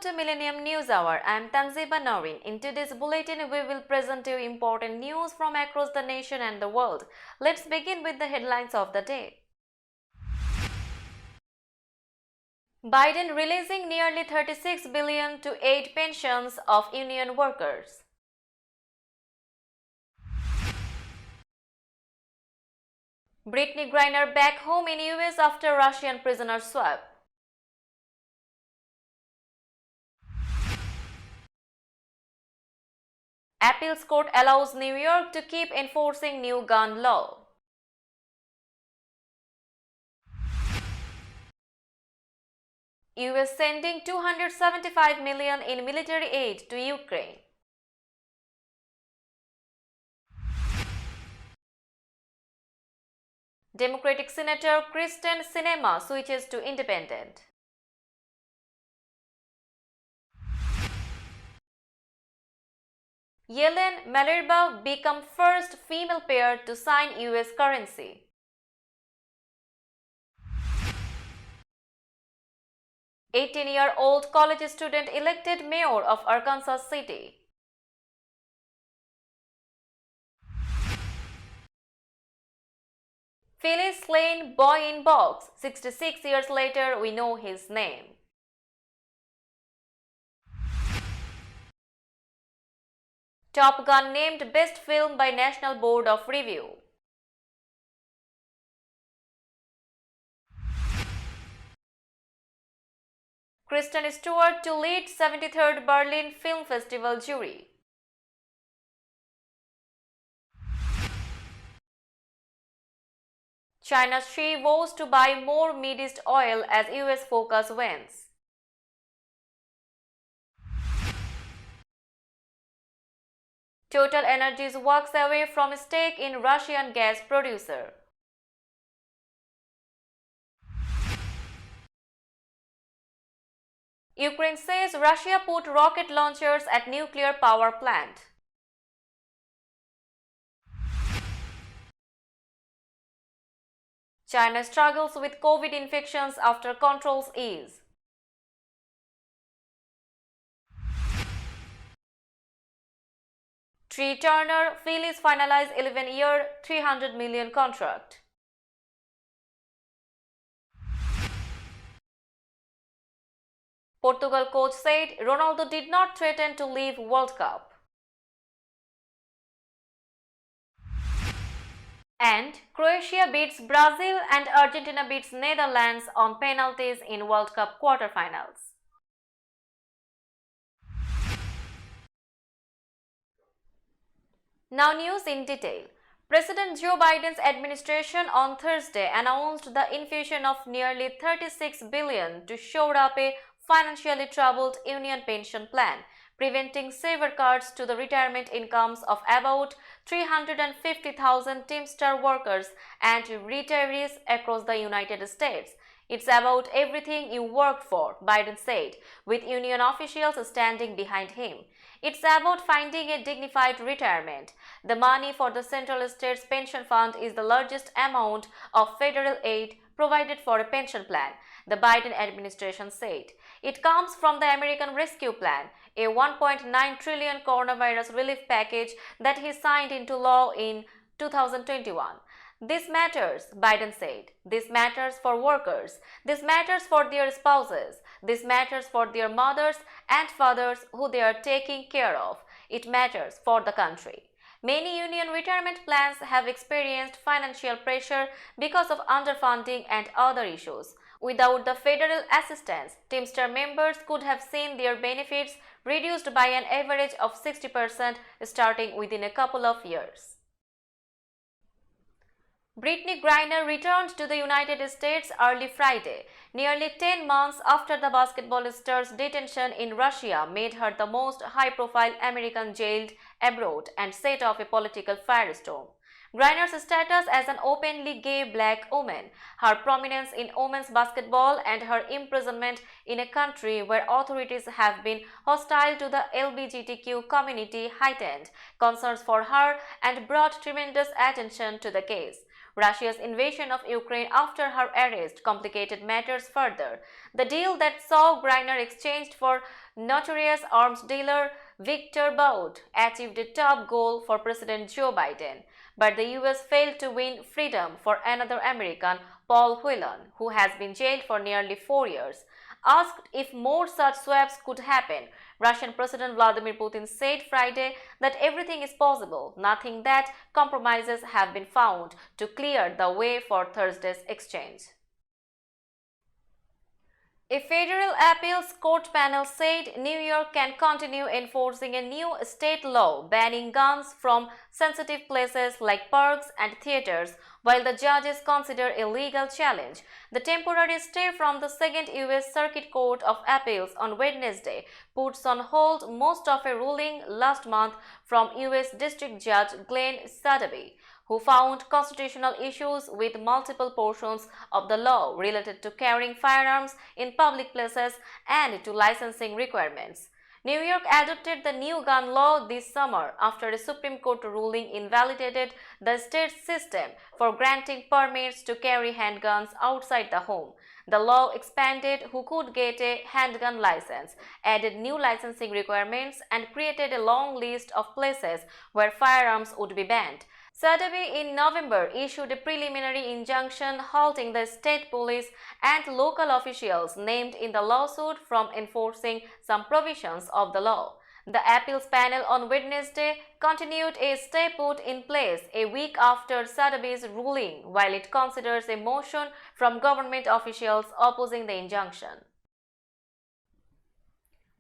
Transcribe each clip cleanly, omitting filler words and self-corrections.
to Millennium News Hour. I am Tanziba Noreen. In today's bulletin, we will present you important news from across the nation and the world. Let's begin with the headlines of the day. Biden releasing nearly $36 billion to aid pensions of union workers. Brittany Griner back home in US after Russian prisoner swap. Appeals court allows New York to keep enforcing new gun law. US sending $275 million in military aid to Ukraine. Democratic Senator Kristen Sinema switches to independent. Yellen Malerba become first female pair to sign US currency. "18-year-old college student elected mayor of Arkansas City." Phyllis slain boy in box. 66 years later, we know his name. Top Gun named Best Film by National Board of Review. Kristen Stewart to lead 73rd Berlin Film Festival jury. China's Xi vows to buy more Mideast oil as US focus wanes. Total Energies walks away from stake in Russian gas producer. Ukraine says Russia put rocket launchers at nuclear power plant. China struggles with COVID infections after controls ease. Tree Turner, Phillies finalize 11-year, $300 million contract. Portugal coach said Ronaldo did not threaten to leave World Cup. And Croatia beats Brazil and Argentina beats Netherlands on penalties in World Cup quarterfinals. Now news in detail. President Joe Biden's administration on Thursday announced the infusion of nearly $36 billion to shore up a financially troubled union pension plan, preventing severe cuts to the retirement incomes of about 350,000 Teamster workers and retirees across the United States. "It's about everything you worked for," Biden said, with union officials standing behind him. "It's about finding a dignified retirement. The money for the Central States Pension Fund is the largest amount of federal aid provided for a pension plan," the Biden administration said. "It comes from the American Rescue Plan, a $1.9 trillion coronavirus relief package that he signed into law in 2021. This matters," Biden said. "This matters for workers. This matters for their spouses. This matters for their mothers and fathers who they are taking care of. It matters for the country." Many union retirement plans have experienced financial pressure because of underfunding and other issues. Without the federal assistance, Teamster members could have seen their benefits reduced by an average of 60% starting within a couple of years. Brittany Griner returned to the United States early Friday, nearly 10 months after the basketball star's detention in Russia made her the most high-profile American jailed abroad and set off a political firestorm. Griner's status as an openly gay black woman, her prominence in women's basketball, and her imprisonment in a country where authorities have been hostile to the LGBTQ community heightened concerns for her and brought tremendous attention to the case. Russia's invasion of Ukraine after her arrest complicated matters further. The deal that saw Griner exchanged for notorious arms dealer Victor Bout achieved a top goal for President Joe Biden. But the US failed to win freedom for another American, Paul Whelan, who has been jailed for nearly 4 years. Asked if more such swaps could happen, Russian President Vladimir Putin said Friday that everything is possible, nothing that compromises have been found to clear the way for Thursday's exchange. A federal appeals court panel said New York can continue enforcing a new state law banning guns from sensitive places like parks and theaters, while the judges consider a legal challenge. The temporary stay from the Second U.S. Circuit Court of Appeals on Wednesday puts on hold most of a ruling last month from U.S. District Judge Glenn Sadowski, who found constitutional issues with multiple portions of the law related to carrying firearms in public places and to licensing requirements. New York adopted the new gun law this summer after a Supreme Court ruling invalidated the state's system for granting permits to carry handguns outside the home. The law expanded who could get a handgun license, added new licensing requirements, and created a long list of places where firearms would be banned. Sadowski in November issued a preliminary injunction halting the state police and local officials named in the lawsuit from enforcing some provisions of the law. The appeals panel on Wednesday continued a stay put in place a week after Sadowski's ruling, while it considers a motion from government officials opposing the injunction.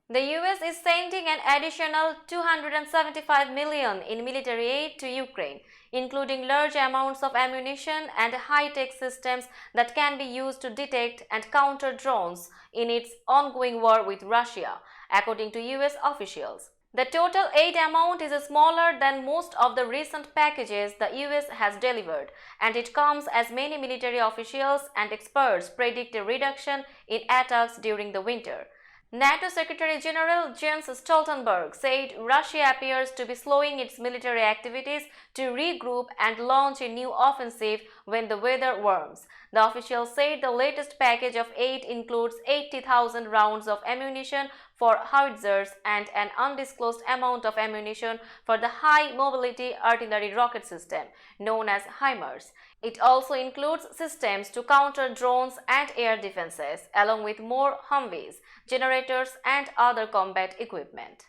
The US is sending an additional $275 million in military aid to Ukraine, including large amounts of ammunition and high-tech systems that can be used to detect and counter drones in its ongoing war with Russia, according to US officials. The total aid amount is smaller than most of the recent packages the US has delivered, and it comes as many military officials and experts predict a reduction in attacks during the winter. NATO Secretary General Jens Stoltenberg said Russia appears to be slowing its military activities to regroup and launch a new offensive when the weather warms. The official said the latest package of aid includes 80,000 rounds of ammunition for howitzers and an undisclosed amount of ammunition for the high-mobility artillery rocket system, known as HIMARS. It also includes systems to counter drones and air defenses, along with more Humvees, generators, and other combat equipment.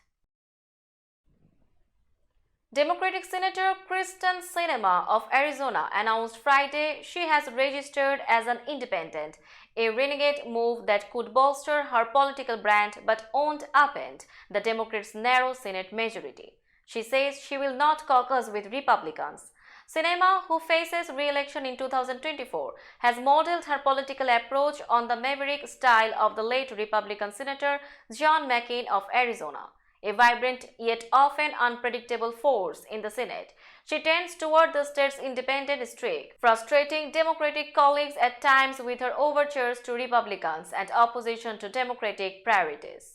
Democratic Senator Kristen Sinema of Arizona announced Friday she has registered as an independent, a renegade move that could bolster her political brand but won't upend the Democrats' narrow Senate majority. She says she will not caucus with Republicans. Sinema, who faces re-election in 2024, has modeled her political approach on the maverick style of the late Republican Senator John McCain of Arizona, a vibrant yet often unpredictable force in the Senate. She tends toward the state's independent streak, frustrating Democratic colleagues at times with her overtures to Republicans and opposition to Democratic priorities.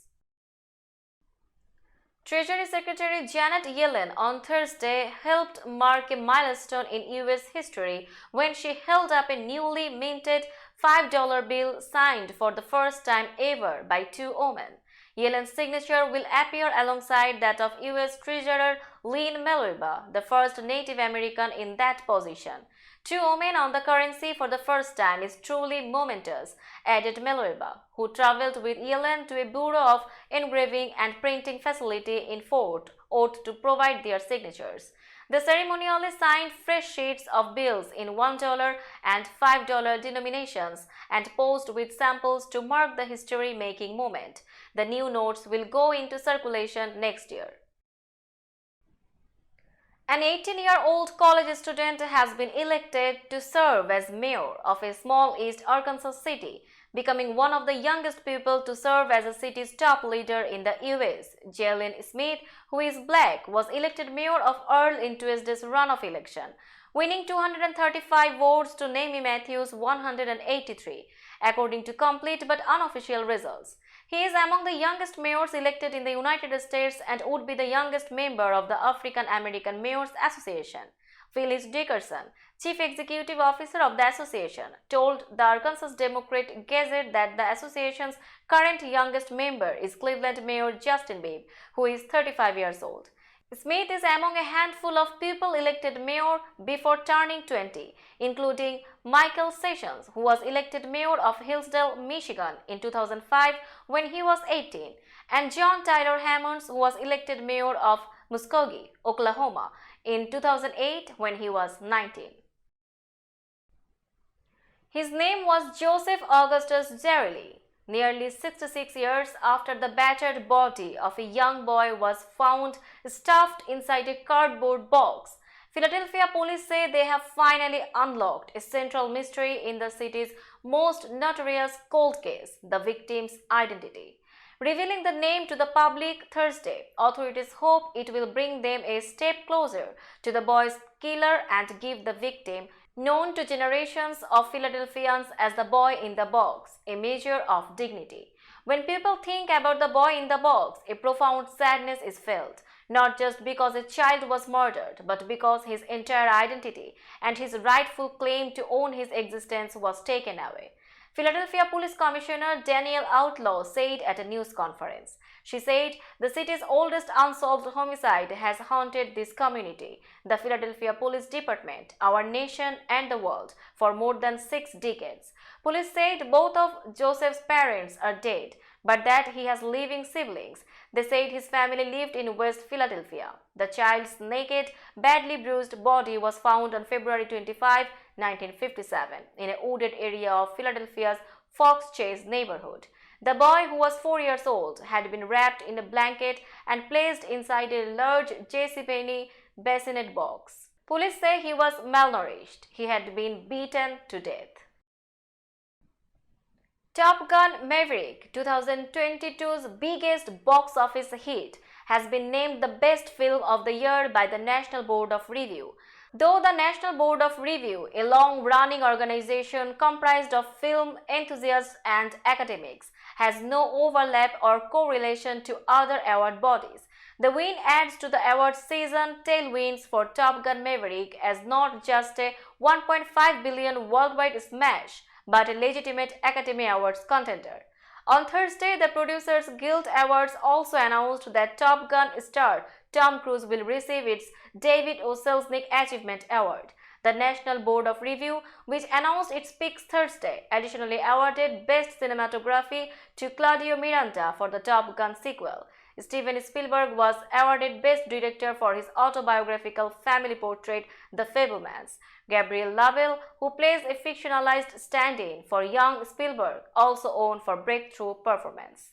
Treasury Secretary Janet Yellen on Thursday helped mark a milestone in U.S. history when she held up a newly minted $5 bill signed for the first time ever by two women. Yellen's signature will appear alongside that of U.S. Treasurer Lynn Melriba, the first Native American in that position. Two women on the currency for the first time is truly momentous, added Melriba, who traveled with Yellen to a bureau of engraving and printing facility in Fort Worth to provide their signatures. The ceremonially signed fresh sheets of bills in $1 and $5 denominations and posed with samples to mark the history-making moment. The new notes will go into circulation next year. An 18-year-old college student has been elected to serve as mayor of a small East Arkansas city, becoming one of the youngest people to serve as the city's top leader in the U.S. Jalen Smith, who is black, was elected mayor of Earl in Tuesday's runoff election, winning 235 votes to Naomi Matthews' 183, according to complete but unofficial results. He is among the youngest mayors elected in the United States and would be the youngest member of the African American Mayors Association. Phyllis Dickerson, Chief Executive Officer of the association, told the Arkansas Democrat Gazette that the association's current youngest member is Cleveland Mayor Justin Bibb, who is 35 years old. Smith is among a handful of people elected mayor before turning 20, including Michael Sessions, who was elected mayor of Hillsdale, Michigan in 2005 when he was 18, and John Tyler Hammonds, who was elected mayor of Muskogee, Oklahoma in 2008 when he was 19. His name was Joseph Augustus Zarelli. Nearly 66 years after the battered body of a young boy was found stuffed inside a cardboard box, Philadelphia police say they have finally unlocked a central mystery in the city's most notorious cold case, the victim's identity. Revealing the name to the public Thursday, authorities hope it will bring them a step closer to the boy's killer and give the victim, known to generations of Philadelphians as the boy in the box, a measure of dignity. When people think about the boy in the box, a profound sadness is felt, not just because a child was murdered, but because his entire identity and his rightful claim to own his existence was taken away. Philadelphia Police Commissioner Danielle Outlaw said at a news conference. She said the city's oldest unsolved homicide has haunted this community, the Philadelphia Police Department, our nation, and the world for more than 6 decades. Police said both of Joseph's parents are dead, but that he has living siblings. They said his family lived in West Philadelphia. The child's naked, badly bruised body was found on February 25, 1957, in a wooded area of Philadelphia's Fox Chase neighborhood. The boy, who was 4 years old, had been wrapped in a blanket and placed inside a large JCPenney bassinet box. Police say he was malnourished. He had been beaten to death. Top Gun Maverick, 2022's biggest box office hit, has been named the best film of the year by the National Board of Review. Though the National Board of Review, a long-running organization comprised of film enthusiasts and academics, has no overlap or correlation to other award bodies, the win adds to the award season tailwinds for Top Gun Maverick as not just a $1.5 billion worldwide smash, but a legitimate Academy Awards contender. On Thursday, the Producers Guild Awards also announced that Top Gun star Tom Cruise will receive its David O. Selznick Achievement Award. The National Board of Review, which announced its picks Thursday, additionally awarded Best Cinematography to Claudio Miranda for the Top Gun sequel. Steven Spielberg was awarded Best Director for his autobiographical family portrait, The Fabelmans. Gabriel Lovell, who plays a fictionalized stand-in for young Spielberg, also won for Breakthrough Performance.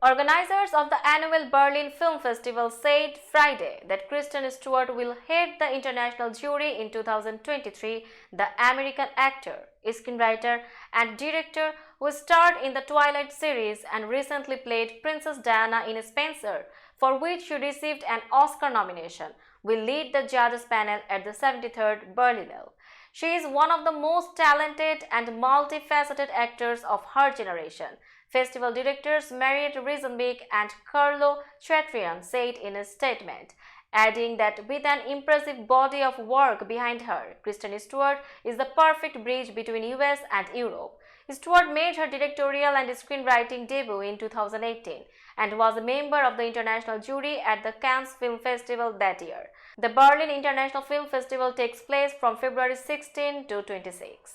Organizers of the annual Berlin Film Festival said Friday that Kristen Stewart will head the international jury in 2023. The American actor, screenwriter, and director who starred in the Twilight series and recently played Princess Diana in Spencer, for which she received an Oscar nomination, will lead the judges panel at the 73rd Berlinale. She is one of the most talented and multifaceted actors of her generation, festival directors Mariette Riesenbeek and Carlo Chatrian said in a statement, adding that with an impressive body of work behind her, Kristen Stewart is the perfect bridge between US and Europe. Stewart made her directorial and screenwriting debut in 2018 and was a member of the international jury at the Cannes Film Festival that year. The Berlin International Film Festival takes place from February 16 to 26.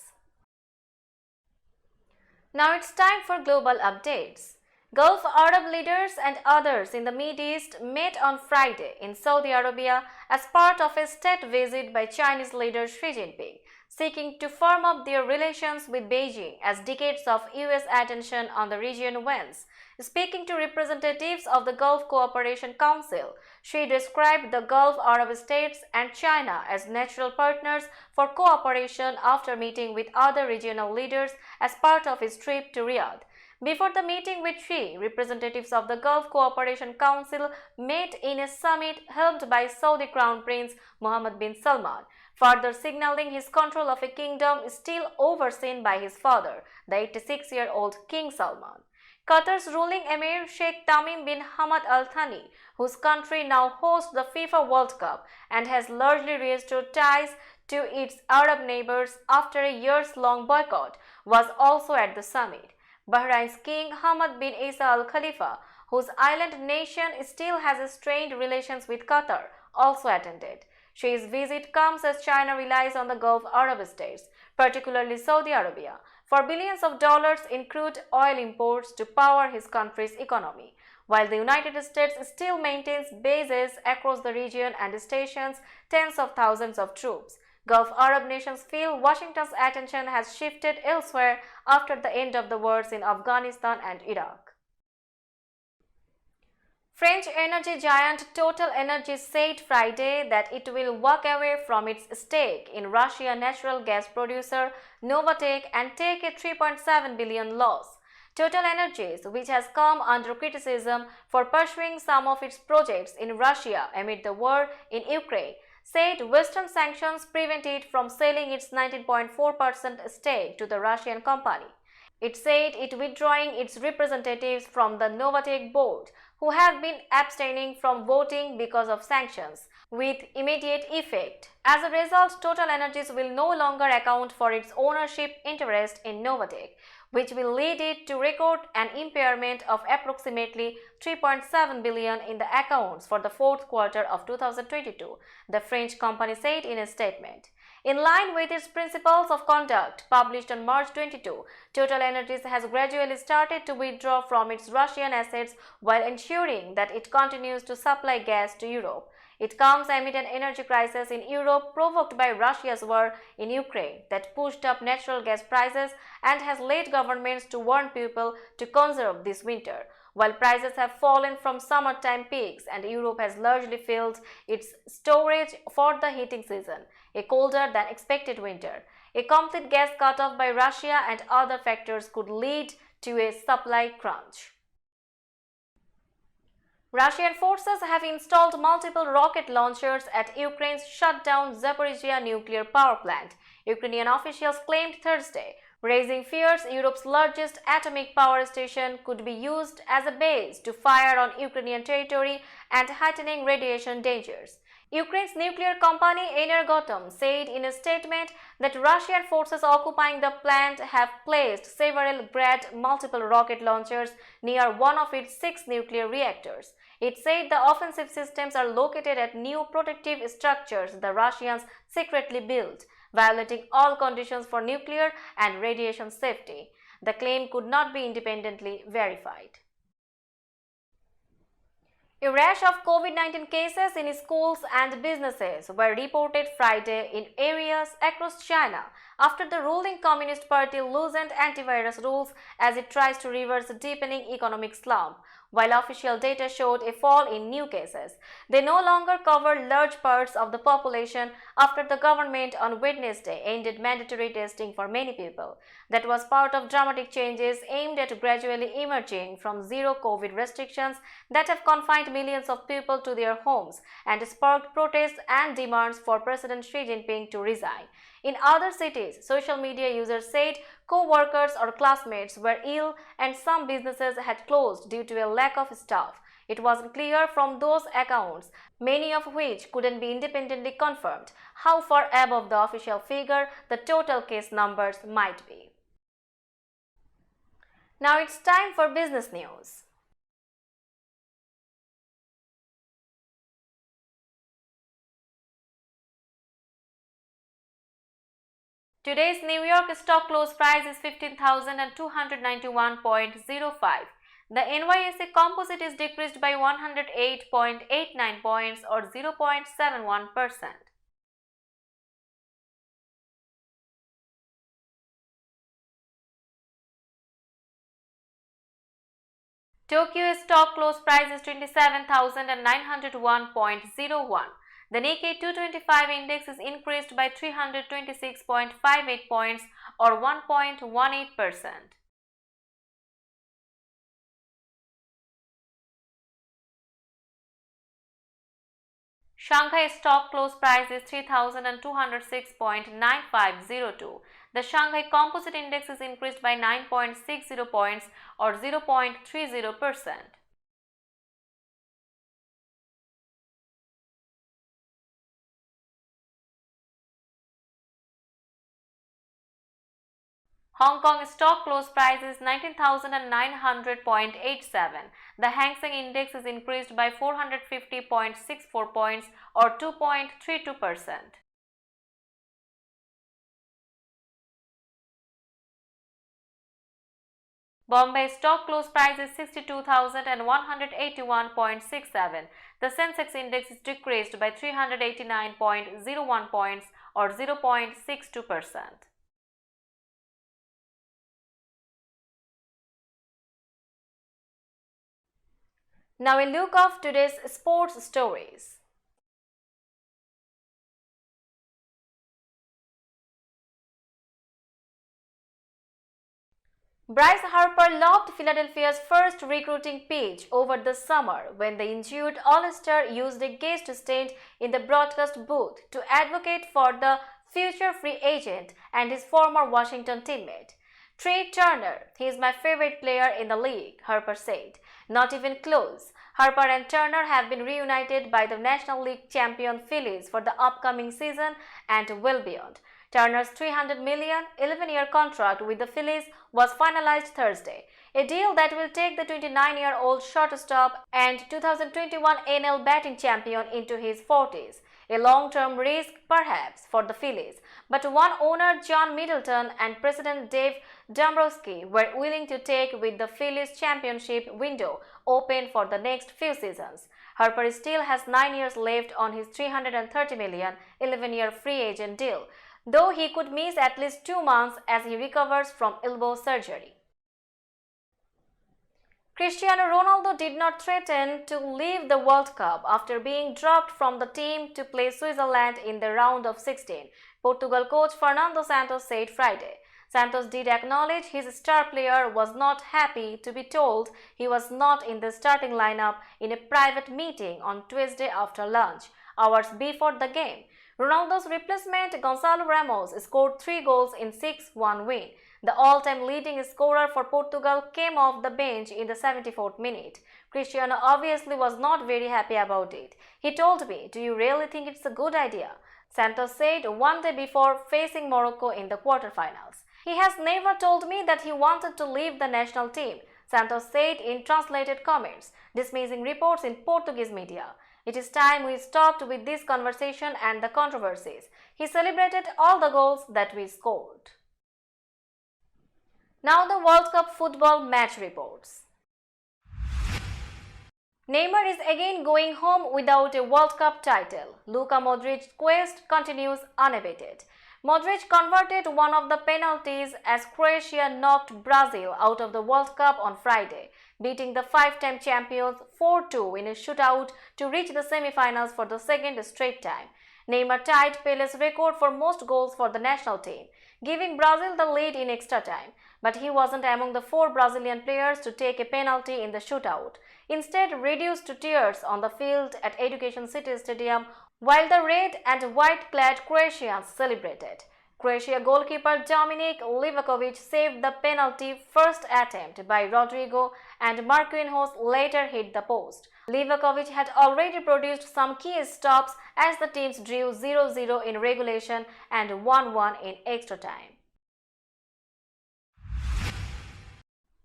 Now it's time for global updates. Gulf Arab leaders and others in the Middle East met on Friday in Saudi Arabia as part of a state visit by Chinese leader Xi Jinping, seeking to firm up their relations with Beijing as decades of US attention on the region wanes. Speaking to representatives of the Gulf Cooperation Council, Xi described the Gulf Arab states and China as natural partners for cooperation after meeting with other regional leaders as part of his trip to Riyadh. Before the meeting with Xi, representatives of the Gulf Cooperation Council met in a summit held by Saudi Crown Prince Mohammed bin Salman, further signaling his control of a kingdom still overseen by his father, the 86-year-old King Salman. Qatar's ruling Emir Sheikh Tamim bin Hamad Al Thani, whose country now hosts the FIFA World Cup and has largely restored ties to its Arab neighbors after a years-long boycott, was also at the summit. Bahrain's King Hamad bin Isa Al Khalifa, whose island nation still has strained relations with Qatar, also attended. Sheikh's visit comes as China relies on the Gulf Arab states, particularly Saudi Arabia, for billions of dollars in crude oil imports to power his country's economy, while the United States still maintains bases across the region and stations tens of thousands of troops. Gulf Arab nations feel Washington's attention has shifted elsewhere after the end of the wars in Afghanistan and Iraq. French energy giant Total Energies said Friday that it will walk away from its stake in Russian natural gas producer Novatek and take a 3.7 billion loss. Total Energies, which has come under criticism for pursuing some of its projects in Russia amid the war in Ukraine, said Western sanctions prevent it from selling its 19.4% stake to the Russian company. It said it withdrawing its representatives from the Novatek board, who have been abstaining from voting because of sanctions, with immediate effect. As a result, Total Energies will no longer account for its ownership interest in Novatek, which will lead it to record an impairment of approximately 3.7 billion in the accounts for the fourth quarter of 2022, the French company said in a statement. In line with its principles of conduct published on March 22, Total Energies has gradually started to withdraw from its Russian assets while ensuring that it continues to supply gas to Europe. It comes amid an energy crisis in Europe provoked by Russia's war in Ukraine that pushed up natural gas prices and has led governments to warn people to conserve this winter. While prices have fallen from summertime peaks and Europe has largely filled its storage for the heating season, a colder than expected winter, a complete gas cutoff by Russia and other factors could lead to a supply crunch. Russian forces have installed multiple rocket launchers at Ukraine's shut-down Zaporizhzhia nuclear power plant, Ukrainian officials claimed Thursday, raising fears Europe's largest atomic power station could be used as a base to fire on Ukrainian territory and heightening radiation dangers. Ukraine's nuclear company Energoatom said in a statement that Russian forces occupying the plant have placed several Grad multiple rocket launchers near one of its 6 nuclear reactors. It said the offensive systems are located at new protective structures the Russians secretly built, violating all conditions for nuclear and radiation safety. The claim could not be independently verified. A rash of COVID-19 cases in schools and businesses were reported Friday in areas across China after the ruling Communist Party loosened antivirus rules as it tries to reverse a deepening economic slump. While official data showed a fall in new cases, they no longer cover large parts of the population after the government on Wednesday ended mandatory testing for many people. That was part of dramatic changes aimed at gradually emerging from zero COVID restrictions that have confined millions of people to their homes and sparked protests and demands for President Xi Jinping to resign. In other cities, social media users said co-workers or classmates were ill and some businesses had closed due to a lack of staff. It wasn't clear from those accounts, many of which couldn't be independently confirmed, how far above the official figure the total case numbers might be. Now it's time for business news. Today's New York stock close price is 15,291.05. The NYSE Composite is decreased by 108.89 points or 0.71%. Tokyo stock close price is 27,901.01. The Nikkei 225 index is increased by 326.58 points or 1.18%. Shanghai stock close price is 3,206.9502. The Shanghai Composite Index is increased by 9.60 points or 0.30%. Hong Kong stock close price is 19,900.87. The Hang Seng Index is increased by 450.64 points or 2.32%. Bombay stock close price is 62,181.67. The Sensex Index is decreased by 389.01 points or 0.62%. Now a look of today's sports stories. Bryce Harper logged Philadelphia's first recruiting pitch over the summer when the injured All-Star used a guest stint in the broadcast booth to advocate for the future free agent and his former Washington teammate. Trey Turner, he is my favorite player in the league, Harper said. Not even close. Harper and Turner have been reunited by the National League champion Phillies for the upcoming season and well beyond. Turner's $300 million, 11-year contract with the Phillies was finalized Thursday, a deal that will take the 29-year-old shortstop and 2021 NL batting champion into his 40s. A long-term risk, perhaps, for the Phillies, but one owner, John Middleton, and President Dave Dombrowski were willing to take with the Phillies championship window open for the next few seasons. Harper still has 9 years left on his $330 million, 11-year free agent deal, though he could miss at least 2 months as he recovers from elbow surgery. Cristiano Ronaldo did not threaten to leave the World Cup after being dropped from the team to play Switzerland in the round of 16, Portugal coach Fernando Santos said Friday. Santos did acknowledge his star player was not happy to be told he was not in the starting lineup in a private meeting on Tuesday after lunch, hours before the game. Ronaldo's replacement, Gonçalo Ramos, scored 3 goals in 6-1 win. The all-time leading scorer for Portugal came off the bench in the 74th minute. Cristiano obviously was not very happy about it. He told me, "Do you really think it's a good idea?" Santos said one day before facing Morocco in the quarterfinals. "He has never told me that he wanted to leave the national team," Santos said in translated comments, dismissing reports in Portuguese media. "It is time we stopped with this conversation and the controversies." He celebrated all the goals that we scored. Now the World Cup football match reports. Neymar is again going home without a World Cup title. Luka Modric's quest continues unabated. Modric converted one of the penalties as Croatia knocked Brazil out of the World Cup on Friday, beating the 5-time champions 4-2 in a shootout to reach the semi-finals for the second straight time. Neymar tied Pele's record for most goals for the national team, giving Brazil the lead in extra time, but he wasn't among the 4 Brazilian players to take a penalty in the shootout, instead reduced to tears on the field at Education City Stadium while the red and white-clad Croatians celebrated. Croatia goalkeeper Dominik Livakovic saved the penalty first attempt by Rodrigo and Marquinhos later hit the post. Livakovic had already produced some key stops as the teams drew 0-0 in regulation and 1-1 in extra time.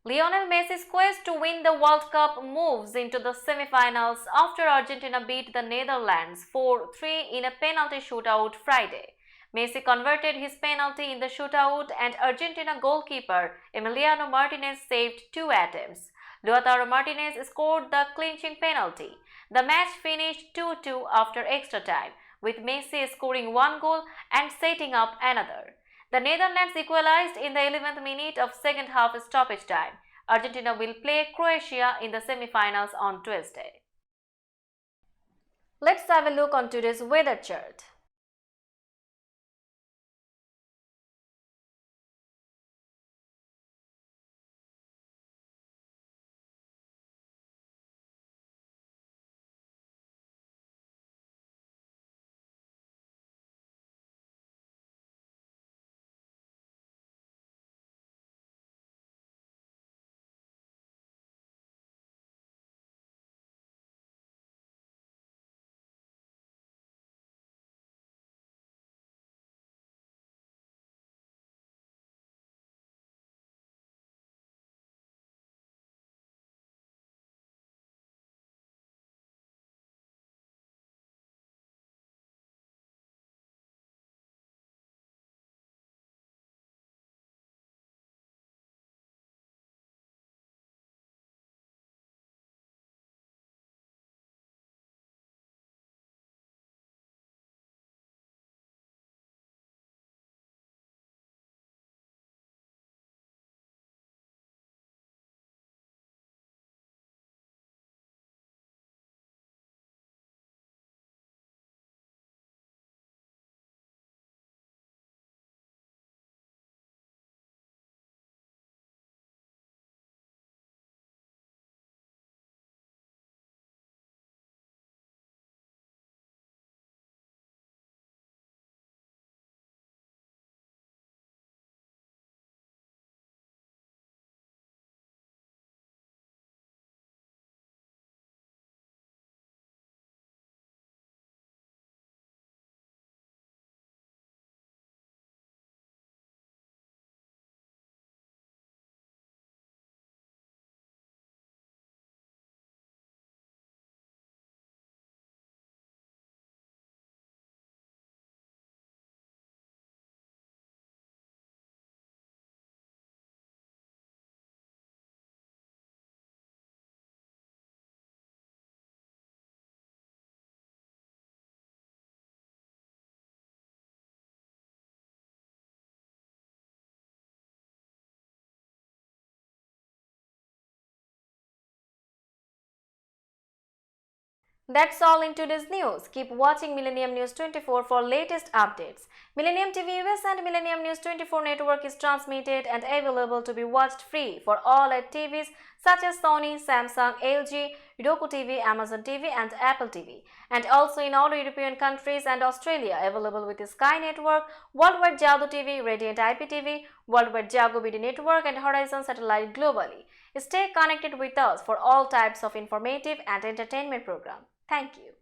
Lionel Messi's quest to win the World Cup moves into the semi-finals after Argentina beat the Netherlands 4-3 in a penalty shootout Friday. Messi converted his penalty in the shootout and Argentina goalkeeper Emiliano Martinez saved 2 attempts. Lautaro Martinez scored the clinching penalty. The match finished 2-2 after extra time, with Messi scoring 1 goal and setting up another. The Netherlands equalized in the 11th minute of second half stoppage time. Argentina will play Croatia in the semi-finals on Tuesday. Let's have a look on today's weather chart. That's all in today's news. Keep watching Millennium News 24 for latest updates. Millennium TV US and Millennium News 24 network is transmitted and available to be watched free for all at TVs such as Sony, Samsung, LG, Roku TV, Amazon TV and Apple TV. And also in all European countries and Australia, available with the Sky Network, Worldwide Jago TV, Radiant IPTV, Worldwide Jago BD Network and Horizon Satellite globally. Stay connected with us for all types of informative and entertainment programs. Thank you.